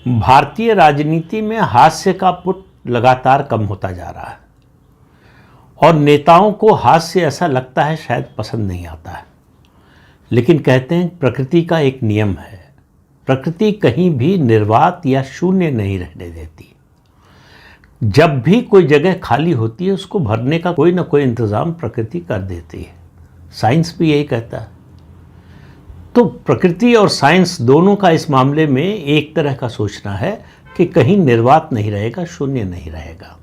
भारतीय राजनीति में हास्य का पुट लगातार कम होता जा रहा है और नेताओं को हास्य ऐसा लगता है शायद पसंद नहीं आता है। लेकिन कहते हैं प्रकृति का एक नियम है, प्रकृति कहीं भी निर्वात या शून्य नहीं रहने देती। जब भी कोई जगह खाली होती है उसको भरने का कोई ना कोई इंतज़ाम प्रकृति कर देती है। साइंस भी यही कहता है। तो प्रकृति और साइंस दोनों का इस मामले में एक तरह का सोचना है कि कहीं निर्वात नहीं रहेगा, शून्य नहीं रहेगा।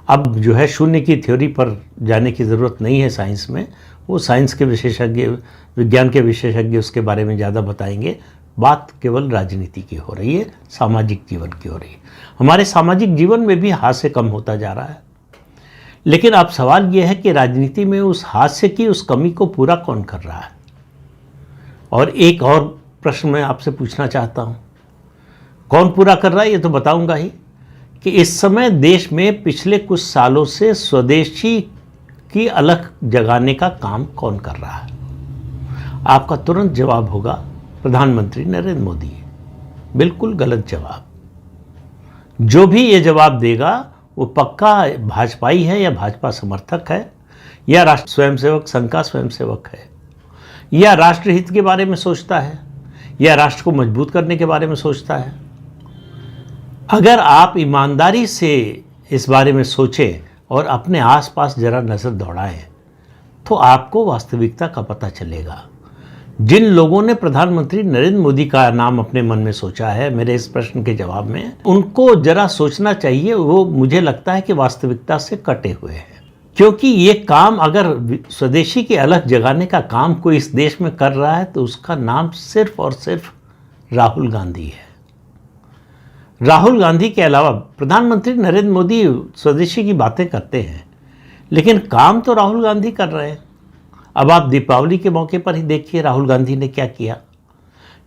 अब जो है शून्य की थ्योरी पर जाने की ज़रूरत नहीं है साइंस में, वो साइंस के विशेषज्ञ, विज्ञान के विशेषज्ञ उसके बारे में ज़्यादा बताएंगे। बात केवल राजनीति की हो रही है, सामाजिक जीवन की हो रही है। हमारे सामाजिक जीवन में भी हास्य कम होता जा रहा है। लेकिन अब सवाल ये है कि राजनीति में उस हास्य की उस कमी को पूरा कौन कर रहा है। और एक और प्रश्न मैं आपसे पूछना चाहता हूँ, कौन पूरा कर रहा है ये तो बताऊंगा ही, कि इस समय देश में पिछले कुछ सालों से स्वदेशी की अलख जगाने का काम कौन कर रहा है। आपका तुरंत जवाब होगा प्रधानमंत्री नरेंद्र मोदी। बिल्कुल गलत जवाब। जो भी ये जवाब देगा वो पक्का भाजपाई है या भाजपा समर्थक है या राष्ट्र स्वयंसेवक संघ का स्वयंसेवक है या राष्ट्रहित के बारे में सोचता है या राष्ट्र को मजबूत करने के बारे में सोचता है। अगर आप ईमानदारी से इस बारे में सोचें और अपने आसपास जरा नज़र दौड़ाएं तो आपको वास्तविकता का पता चलेगा। जिन लोगों ने प्रधानमंत्री नरेंद्र मोदी का नाम अपने मन में सोचा है मेरे इस प्रश्न के जवाब में, उनको जरा सोचना चाहिए। वो मुझे लगता है कि वास्तविकता से कटे हुए हैं, क्योंकि ये काम अगर स्वदेशी की अलख जगाने का काम कोई इस देश में कर रहा है तो उसका नाम सिर्फ और सिर्फ राहुल गांधी है। राहुल गांधी के अलावा प्रधानमंत्री नरेंद्र मोदी स्वदेशी की बातें करते हैं लेकिन काम तो राहुल गांधी कर रहे हैं। अब आप दीपावली के मौके पर ही देखिए राहुल गांधी ने क्या किया।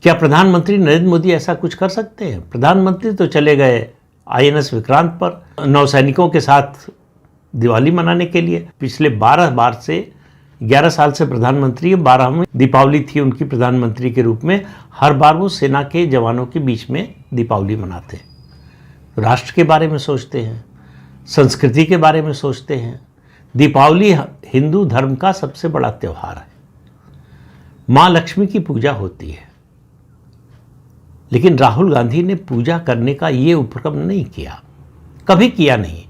क्या प्रधानमंत्री नरेंद्र मोदी ऐसा कुछ कर सकते हैं? प्रधानमंत्री तो चले गए INS विक्रांत पर नौसैनिकों के साथ दिवाली मनाने के लिए। पिछले 11 साल से प्रधानमंत्री, 12वीं दीपावली थी उनकी प्रधानमंत्री के रूप में। हर बार वो सेना के जवानों के बीच में दीपावली मनाते, राष्ट्र के बारे में सोचते हैं, संस्कृति के बारे में सोचते हैं। दीपावली हिंदू धर्म का सबसे बड़ा त्यौहार है। माँ लक्ष्मी की पूजा होती है, लेकिन राहुल गांधी ने पूजा करने का ये उपक्रम नहीं किया, कभी किया नहीं।